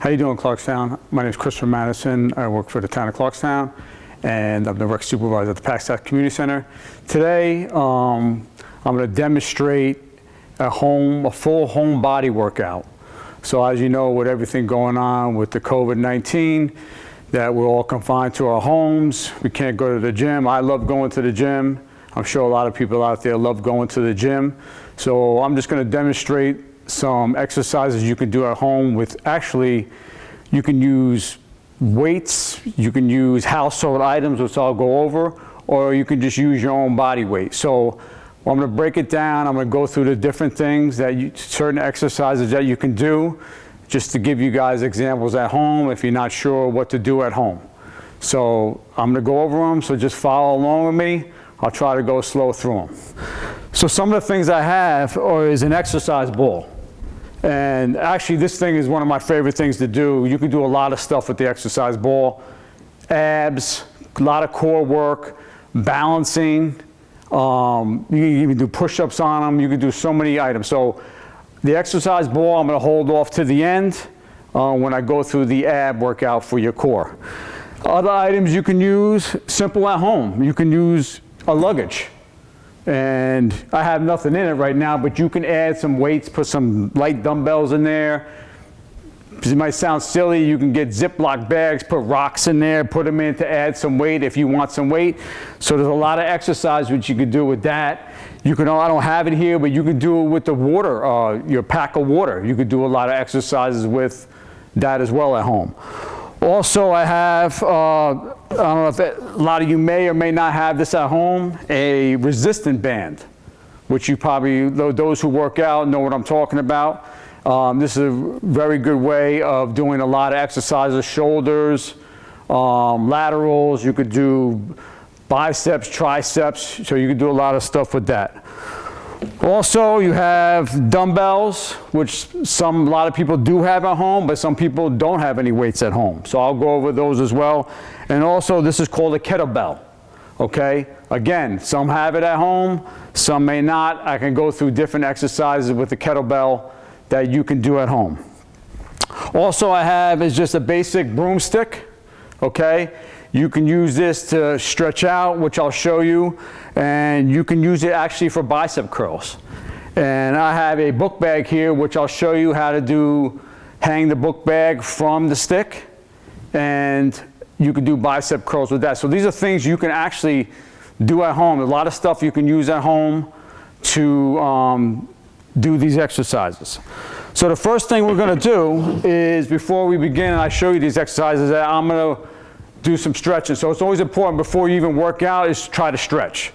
How you doing, Clarkstown? My name is Christopher Madison. I work for the town of Clarkstown, and I'm the rec supervisor at the Paxton Community Center. Today, I'm going to demonstrate a full home body workout. So as you know, with everything going on with the COVID-19, that we're all confined to our homes. We can't go to the gym. I love going to the gym. I'm sure a lot of people out there love going to the gym. So I'm just going to demonstrate some exercises you can do at home with, actually, you can use weights, you can use household items, which I'll go over, or you can just use your own body weight. So I'm going to break it down. I'm going to go through the different things certain exercises that you can do, just to give you guys examples at home if you're not sure what to do at home. So I'm going to go over them, so just follow along with me. I'll try to go slow through them. So some of the things I have is an exercise ball. And actually this thing is one of my favorite things to do. You can do a lot of stuff with the exercise ball. Abs, a lot of core work, balancing. You can even do push-ups on them. You can do so many items. So the exercise ball, I'm going to hold off to the end when I go through the ab workout for your core. Other items you can use, simple at home. You can use a luggage. And I have nothing in it right now, but you can add some weights, put some light dumbbells in there. It might sound silly, you can get Ziploc bags, put rocks in there, put them in to add some weight if you want some weight. So there's a lot of exercise which you can do with that. You can, I don't have it here, but you can do it with the water, your pack of water. You could do a lot of exercises with that as well at home. Also, I have, I don't know if a lot of you may or may not have this at home, a resistant band, which you probably, those who work out know what I'm talking about. This is a very good way of doing a lot of exercises, shoulders, laterals. You could do biceps, triceps, so you can do a lot of stuff with that. Also, you have dumbbells, which a lot of people do have at home, but some people don't have any weights at home. So I'll go over those as well. And also, this is called a kettlebell, okay? Again, some have it at home, some may not. I can go through different exercises with the kettlebell that you can do at home. Also, I have is just a basic broomstick, okay? You can use this to stretch out, which I'll show you, and you can use it actually for bicep curls. And I have a book bag here, which I'll show you how to hang the book bag from the stick, and you can do bicep curls with that. So these are things you can actually do at home. A lot of stuff you can use at home to do these exercises. So the first thing we're going to do is, before we begin and I show you these exercises, I'm going to do some stretching. So it's always important before you even work out is try to stretch.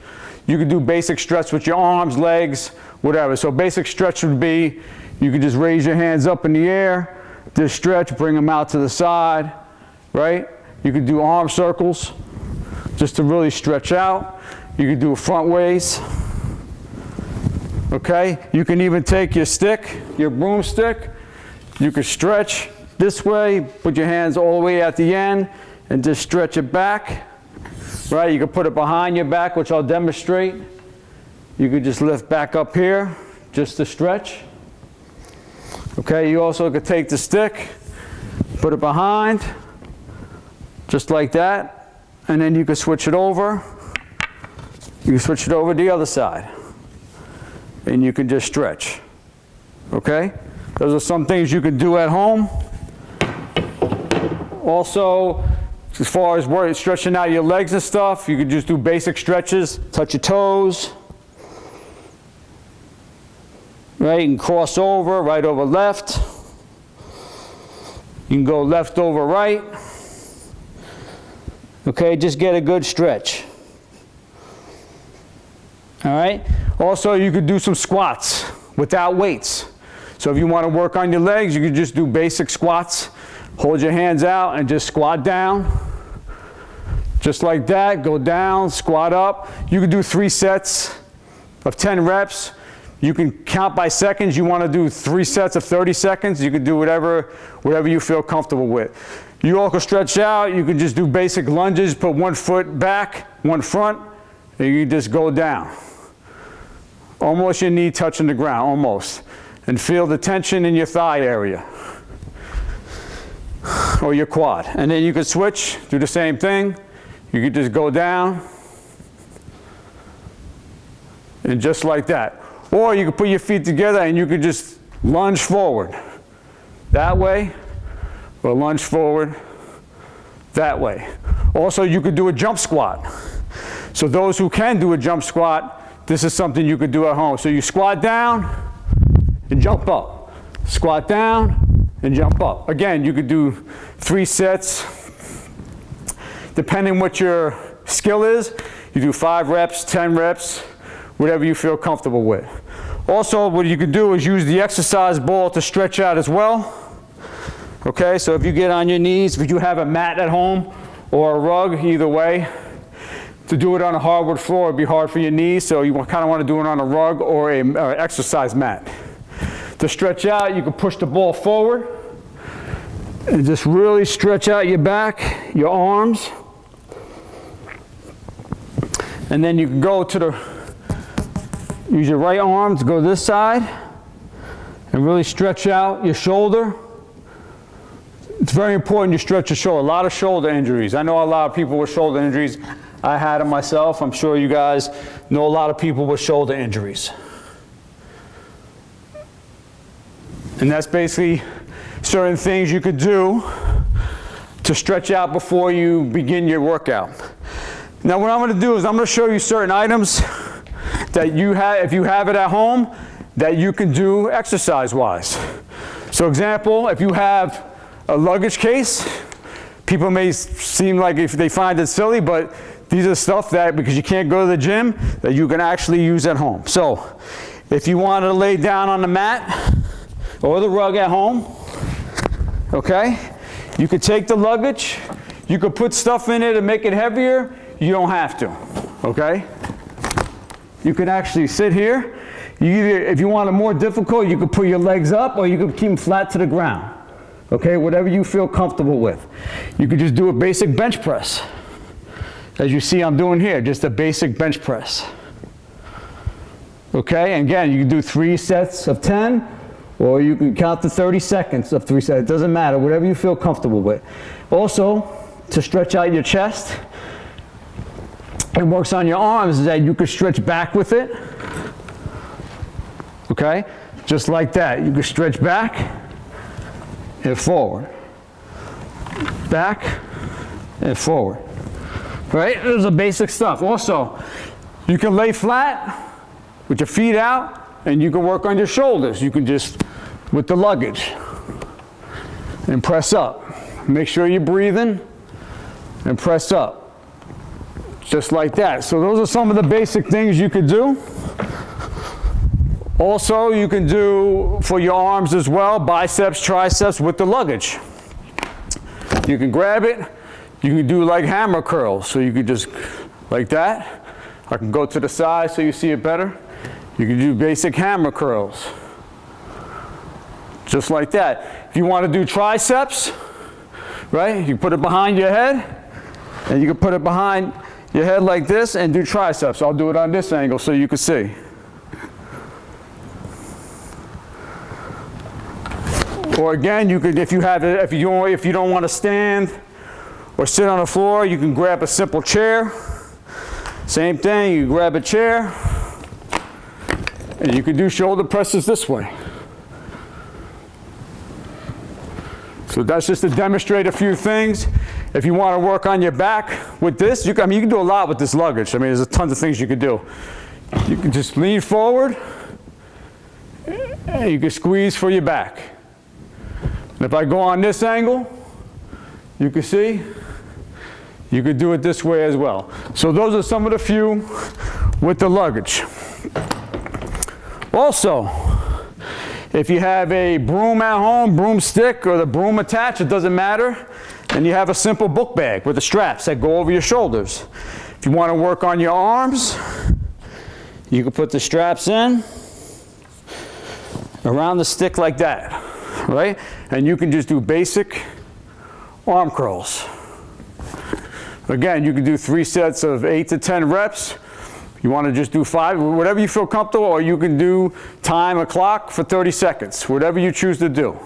You can do basic stretch with your arms, legs, whatever. So basic stretch would be, you can just raise your hands up in the air, just stretch, bring them out to the side, right? You can do arm circles just to really stretch out. You can do a front ways. Okay, you can even take your stick, your broomstick, you can stretch this way, put your hands all the way at the end, and just stretch it back, right? You can put it behind your back, which I'll demonstrate. You could just lift back up here, just to stretch. Okay, you also could take the stick, put it behind, just like that, and then you can switch it over. You can switch it over to the other side, and you can just stretch, okay? Those are some things you can do at home. Also, as far as stretching out your legs and stuff, you can just do basic stretches, touch your toes, right? You can cross over, right over left. You can go left over right. Okay, just get a good stretch. All right? Also, you could do some squats without weights. So if you want to work on your legs, you could just do basic squats. Hold your hands out and just squat down. Just like that, go down, squat up. You can do 3 sets of 10 reps. You can count by seconds. You want to do 3 sets of 30 seconds. You can do whatever you feel comfortable with. You all can stretch out. You can just do basic lunges, put 1 foot back, 1 front, and you can just go down. Almost your knee touching the ground, almost. And feel the tension in your thigh area. or your quad. And then you can switch, do the same thing. You can just go down, and just like that. Or you can put your feet together and you can just lunge forward. That way, or lunge forward, that way. Also, you could do a jump squat. So those who can do a jump squat, this is something you could do at home. So you squat down and jump up. Squat down and jump up. Again, you could do 3 sets. Depending what your skill is, you do 5 reps, 10 reps, whatever you feel comfortable with. Also, what you can do is use the exercise ball to stretch out as well. Okay, so if you get on your knees, if you have a mat at home or a rug, either way, to do it on a hardwood floor would be hard for your knees, so you kind of want to do it on a rug or an exercise mat. To stretch out, you can push the ball forward and just really stretch out your back, your arms, and then you can go to use your right arm to go this side and really stretch out your shoulder. It's very important you stretch your shoulder. A lot of shoulder injuries. I know a lot of people with shoulder injuries. I had them myself. I'm sure you guys know a lot of people with shoulder injuries. And that's basically certain things you could do to stretch out before you begin your workout. Now what I'm going to do is I'm going to show you certain items that you have, if you have it at home, that you can do exercise-wise. So example, if you have a luggage case, people may seem like if they find it silly, but these are stuff that, because you can't go to the gym, that you can actually use at home. So if you want to lay down on the mat or the rug at home, okay, you could take the luggage, you could put stuff in it to make it heavier, you don't have to, okay? You can actually sit here. If you want it more difficult, you can put your legs up or you can keep them flat to the ground. Okay, whatever you feel comfortable with. You could just do a basic bench press. As you see I'm doing here, just a basic bench press. Okay, and again, you can do 3 sets of 10, or you can count to 30 seconds of 3 sets. It doesn't matter, whatever you feel comfortable with. Also, to stretch out your chest, it works on your arms, is that you can stretch back with it. Okay, just like that. You can stretch back and forward, back and forward, right? Those are basic stuff. Also, you can lay flat with your feet out and you can work on your shoulders. You can just, with the luggage, and press up. Make sure you're breathing and press up, just like that. So those are some of the basic things you could do. Also, you can do for your arms as well, biceps, triceps with the luggage. You can grab it. You can do like hammer curls. So you can just, like that. I can go to the side so you see it better. You can do basic hammer curls. Just like that. If you want to do triceps, right, you put it behind your head, and you can put it behind your head like this and do triceps. I'll do it on this angle so you can see. Or again, you could, if you don't want to stand or sit on the floor, you can grab a simple chair. Same thing, you grab a chair, and you can do shoulder presses this way. So that's just to demonstrate a few things. If you want to work on your back with this, you can do a lot with this luggage. I mean, there's tons of things you can do. You can just lean forward, and you can squeeze for your back. And if I go on this angle, you can see, you could do it this way as well. So those are some of the few with the luggage. Also, if you have a broom at home, broomstick, or the broom attached, it doesn't matter. And you have a simple book bag with the straps that go over your shoulders. If you want to work on your arms, you can put the straps in around the stick like that, right? And you can just do basic arm curls. Again, you can do 3 sets of 8 to 10 reps. You want to just do 5, whatever you feel comfortable, or you can do time a clock for 30 seconds, whatever you choose to do.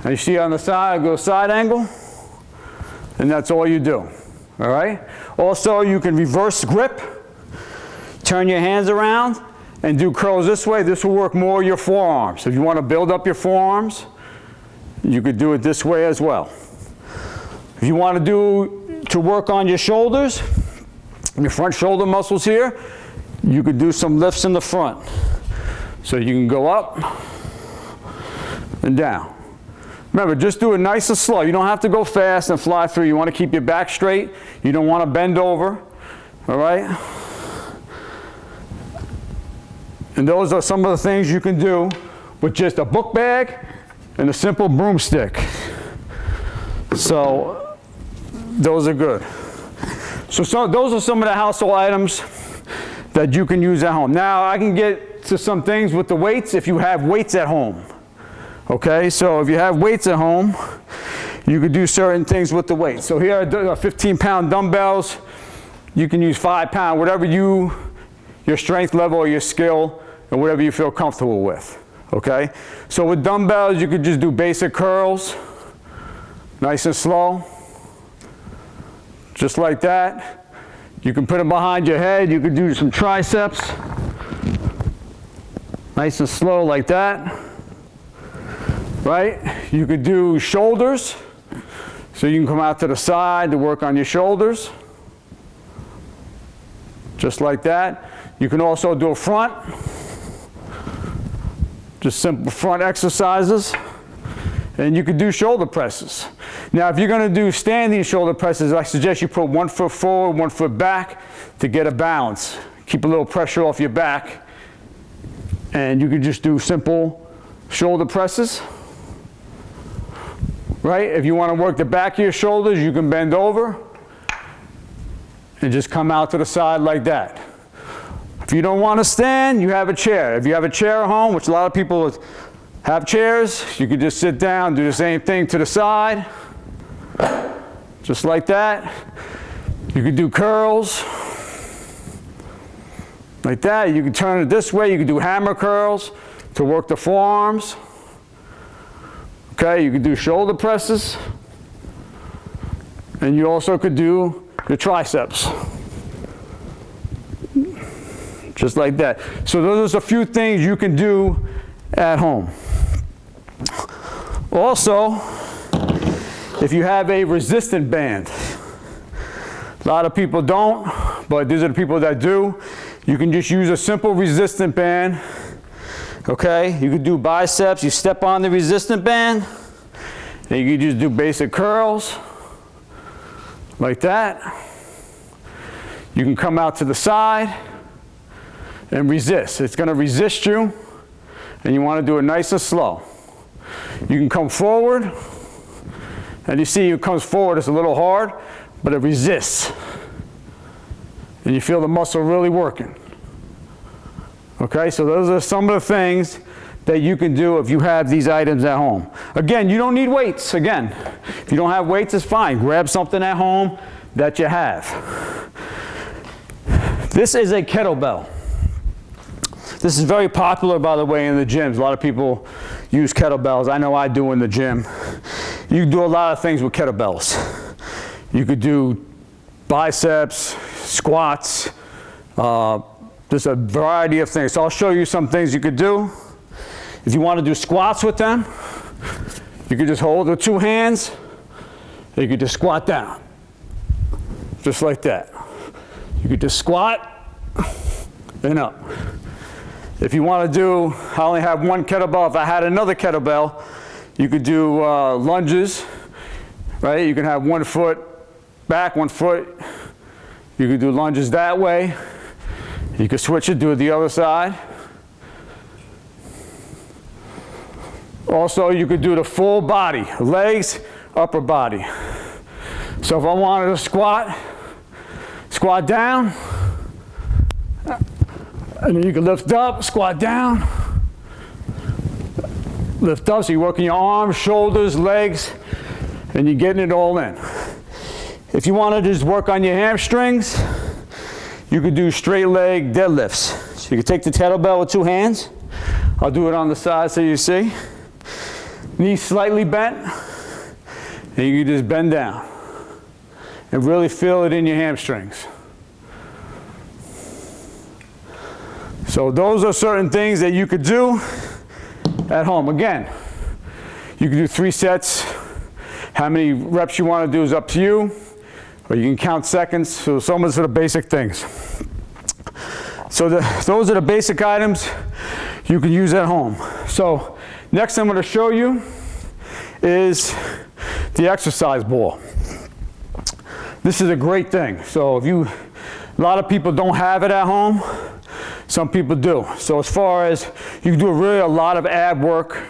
And you see on the side, I go side angle. And that's all you do, all right? Also, you can reverse grip, turn your hands around, and do curls this way. This will work more your forearms. If you want to build up your forearms, you could do it this way as well. If you want to work on your shoulders, your front shoulder muscles here, you could do some lifts in the front. So you can go up and down. Remember, just do it nice and slow. You don't have to go fast and fly through. You want to keep your back straight. You don't want to bend over, all right? And those are some of the things you can do with just a book bag and a simple broomstick. So those are good. So those are some of the household items that you can use at home. Now I can get to some things with the weights if you have weights at home. Okay, so if you have weights at home, you could do certain things with the weights. So here are 15-pound dumbbells. You can use 5-pound, whatever your strength level or your skill and whatever you feel comfortable with. Okay, so with dumbbells, you could just do basic curls, nice and slow, just like that. You can put them behind your head. You could do some triceps, nice and slow like that. Right? You could do shoulders, so you can come out to the side to work on your shoulders, just like that. You can also do a front, just simple front exercises, and you could do shoulder presses. Now, if you're going to do standing shoulder presses, I suggest you put 1 foot forward, 1 foot back to get a balance. Keep a little pressure off your back, and you could just do simple shoulder presses. Right? If you want to work the back of your shoulders, you can bend over and just come out to the side like that. If you don't want to stand, you have a chair. If you have a chair at home, which a lot of people have chairs, you could just sit down, do the same thing to the side, just like that. You could do curls like that. You can turn it this way. You can do hammer curls to work the forearms. Okay, you could do shoulder presses, and you also could do your triceps, just like that. So those are a few things you can do at home. Also, if you have a resistant band, a lot of people don't, but these are the people that do. You can just use a simple resistant band. Okay, you could do biceps, you step on the resistant band, and you could just do basic curls, like that. You can come out to the side and resist. It's going to resist you, and you want to do it nice and slow. You can come forward, and you see it comes forward, it's a little hard, but it resists. And you feel the muscle really working. Okay, so those are some of the things that you can do if you have these items at home. Again, you don't need weights. Again, if you don't have weights, it's fine. Grab something at home that you have. This is a kettlebell. This is very popular, by the way, in the gyms. A lot of people use kettlebells. I know I do in the gym. You can do a lot of things with kettlebells. You could do biceps, squats, there's a variety of things. So I'll show you some things you could do. If you want to do squats with them, you could just hold with 2 hands, and you could just squat down, just like that. You could just squat and up. If you want to do, I only have 1 kettlebell. If I had another kettlebell, you could do lunges, right? You can have 1 foot back, 1 foot. You could do lunges that way. You could switch it, do it the other side. Also, you could do the full body, legs, upper body. So if I wanted to squat down, and then you can lift up, squat down, lift up, so you're working your arms, shoulders, legs, and you're getting it all in. If you want to just work on your hamstrings, you could do straight leg deadlifts. So you could take the kettlebell with 2 hands. I'll do it on the side so you see. Knees slightly bent, and you can just bend down. and really feel it in your hamstrings. So those are certain things that you could do at home. Again, you can do 3 sets. How many reps you want to do is up to you, or you can count seconds. So some of the basic things. So those are the basic items you can use at home. So next I'm going to show you is the exercise ball. This is a great thing. So a lot of people don't have it at home. Some people do. So as far as you can do really a lot of ab work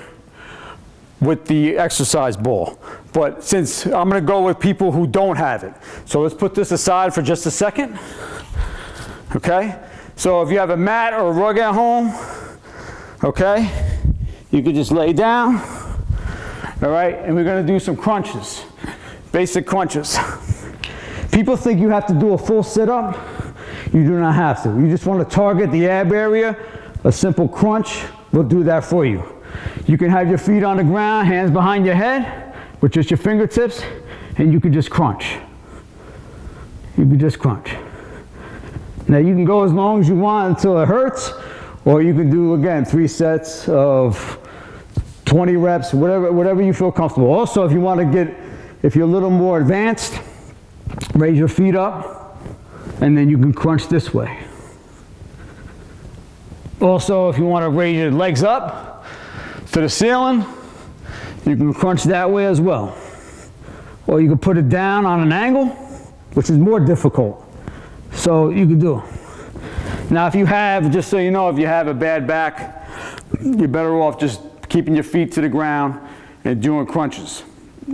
with the exercise ball. But since I'm going to go with people who don't have it. So let's put this aside for just a second. Okay? So if you have a mat or a rug at home, okay, you can just lay down. All right? And we're going to do some crunches. Basic crunches. People think you have to do a full sit-up. You do not have to. You just want to target the ab area. A simple crunch will do that for you. You can have your feet on the ground, hands behind your head, with just your fingertips, and you can just crunch. You can just crunch. Now you can go as long as you want until it hurts, or you can do, again, 3 sets of 20 reps, whatever you feel comfortable. Also, if you want to if you're a little more advanced, raise your feet up, and then you can crunch this way. Also, if you want to raise your legs up to the ceiling, you can crunch that way as well. Or you can put it down on an angle, which is more difficult. So you can do it. Now if you have, just so you know, if you have a bad back, you're better off just keeping your feet to the ground and doing crunches,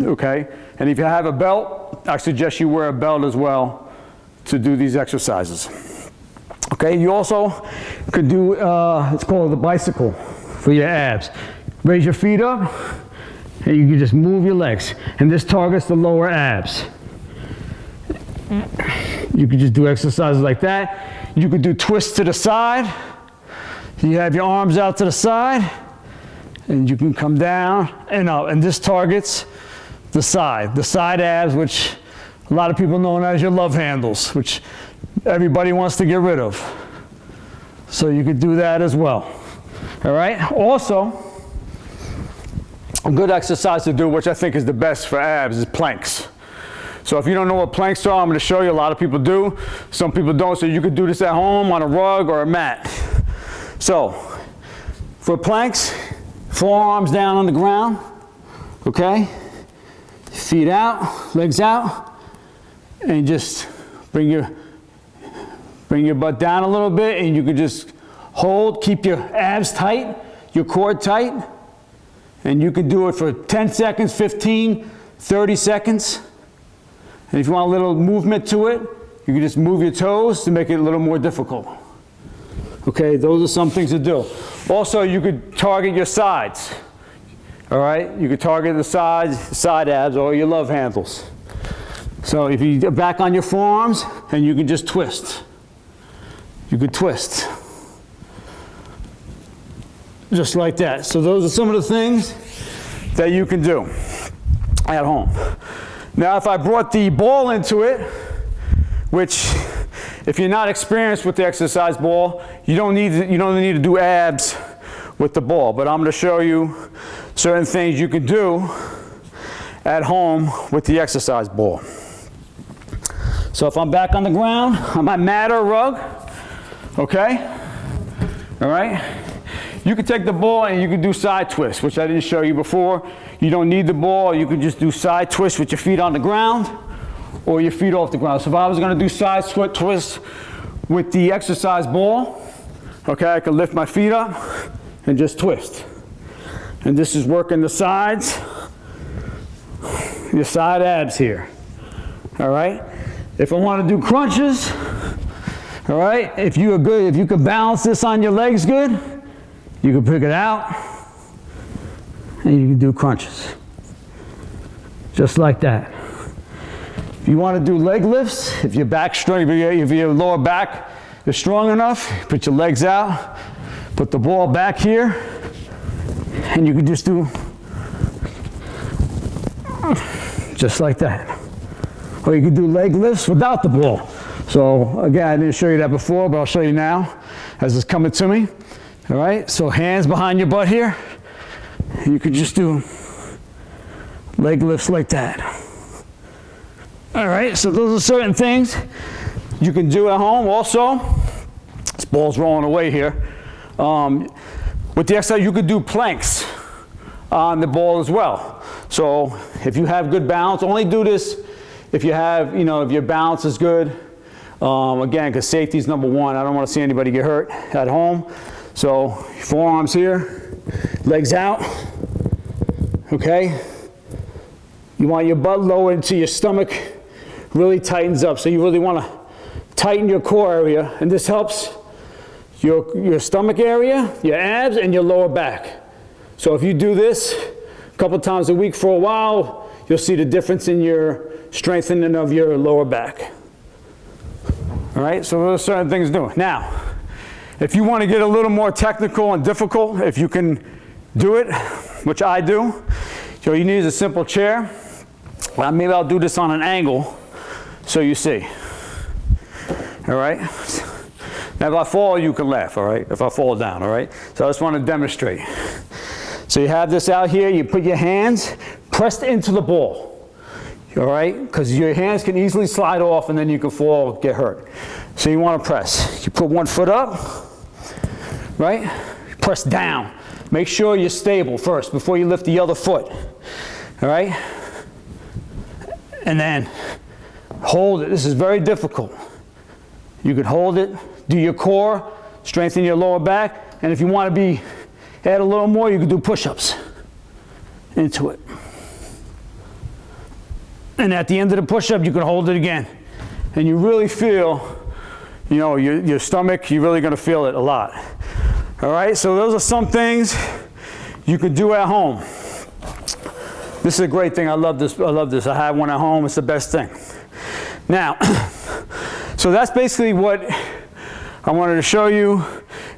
okay? And if you have a belt, I suggest you wear a belt as well to do these exercises. Okay, you also could do, it's called the bicycle for your abs. Raise your feet up, and you can just move your legs. And this targets the lower abs. You could just do exercises like that. You could do twists to the side. You have your arms out to the side, and you can come down and up. And this targets the side abs, which a lot of people know as your love handles, which everybody wants to get rid of. So you could do that as well. All right? Also, a good exercise to do, which I think is the best for abs, is planks. So if you don't know what planks are, I'm going to show you. A lot of people do. Some people don't. So you could do this at home on a rug or a mat. So for planks, forearms down on the ground. Okay? Feet out, legs out. And just bring your butt down a little bit, and you can just hold, keep your abs tight, your core tight, and you can do it for 10 seconds, 15, 30 seconds. And if you want a little movement to it, you can just move your toes to make it a little more difficult. Okay, those are some things to do. Also, you could target your sides. All right, you could target the sides, side abs, or your love handles. So if you get back on your forearms, and you can just twist. You could twist. Just like that. So those are some of the things that you can do at home. Now if I brought the ball into it, which if you're not experienced with the exercise ball, you don't need to do abs with the ball. But I'm going to show you certain things you can do at home with the exercise ball. So if I'm back on the ground, on my mat or rug, okay? All right? You can take the ball and you can do side twists, which I didn't show you before. You don't need the ball. You can just do side twists with your feet on the ground or your feet off the ground. So if I was going to do side twists with the exercise ball, okay, I could lift my feet up and just twist. And this is working the sides, your side abs here. All right? If I want to do crunches, all right, if you can balance this on your legs good, you can pick it out and you can do crunches. Just like that. If you want to do leg lifts, if your back's strong, if your lower back is strong enough, put your legs out, put the ball back here, and you can just do just like that. or you can do leg lifts without the ball. So again, I didn't show you that before, but I'll show you now as it's coming to me. All right, so hands behind your butt here. You could just do leg lifts like that. All right, so those are certain things you can do at home. Also, this ball's rolling away here. With the exercise, you could do planks on the ball as well. So if you have good balance, only do this if you have, if your balance is good. Again, because safety is number one. I don't want to see anybody get hurt at home. So forearms here, legs out. Okay. You want your butt lowered until your stomach really tightens up. So you really want to tighten your core area, and this helps your stomach area, your abs, and your lower back. So if you do this a couple times a week for a while, you'll see the difference in your strengthening of your lower back. All right, so those are certain things to do. Now, if you want to get a little more technical and difficult, if you can do it, which I do, so you need a simple chair. Maybe I'll do this on an angle so you see. All right? Now if I fall, you can laugh, all right? If I fall down, all right? So I just want to demonstrate. So you have this out here, you put your hands pressed into the ball, all right? Because your hands can easily slide off and then you can fall, get hurt. So you want to press. You put one foot up, right? Press down. Make sure you're stable first before you lift the other foot, all right? And then hold it. This is very difficult. You could hold it, do your core, strengthen your lower back, and if you want to add a little more, you can do push-ups into it. And at the end of the push-up, you can hold it again. And you really feel, your stomach, you're really going to feel it a lot. All right, so those are some things you could do at home. This is a great thing. I love this. I have one at home. It's the best thing. Now, so that's basically what I wanted to show you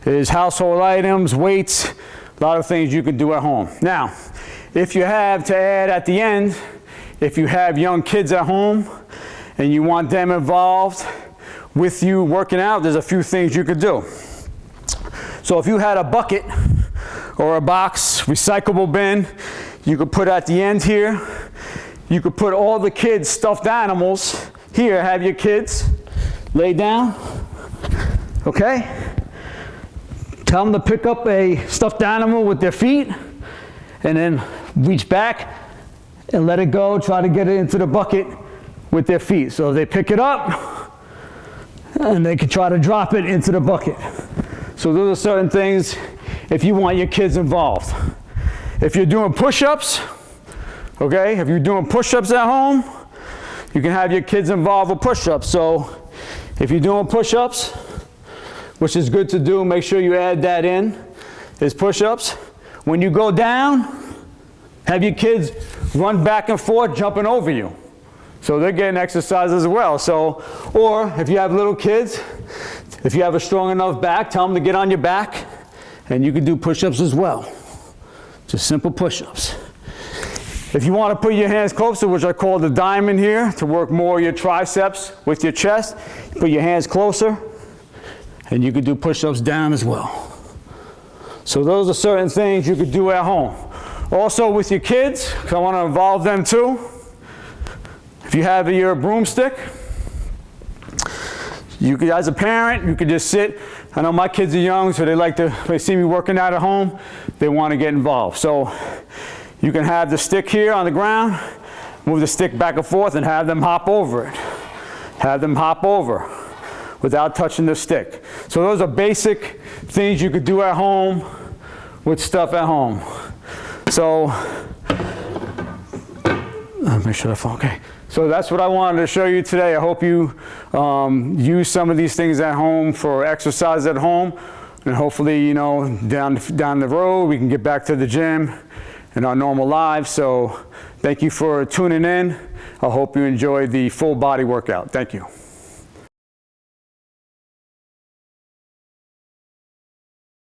is household items, weights, a lot of things you can do at home. Now, if you have to add at the end, if you have young kids at home and you want them involved with you working out, there's a few things you could do. So if you had a bucket or a box, recyclable bin, you could put at the end here, you could put all the kids' stuffed animals here, have your kids lay down, okay? Tell them to pick up a stuffed animal with their feet and then reach back and let it go, try to get it into the bucket with their feet. So they pick it up and they can try to drop it into the bucket. So those are certain things if you want your kids involved. If you're doing push-ups, okay, if you're doing push-ups at home, you can have your kids involved with push-ups. So if you're doing push-ups, which is good to do, make sure you add that in, is push-ups. When you go down, have your kids run back and forth, jumping over you. So they're getting exercise as well. So, or if you have little kids, if you have a strong enough back, tell them to get on your back, and you can do push-ups as well. Just simple push-ups. If you want to put your hands closer, which I call the diamond here, to work more your triceps with your chest, put your hands closer, and you can do push-ups down as well. So those are certain things you could do at home. Also with your kids, because I want to involve them too. If you have your broomstick, you could, as a parent, you could just sit. I know my kids are young, so they see me working out at home, they want to get involved. So you can have the stick here on the ground, move the stick back and forth and have them hop over it. Have them hop over without touching the stick. So those are basic things you could do at home with stuff at home. So, make sure that's okay. So that's what I wanted to show you today. I hope you use some of these things at home for exercise at home, and hopefully, down the road we can get back to the gym and our normal lives. So thank you for tuning in. I hope you enjoyed the full body workout. Thank you.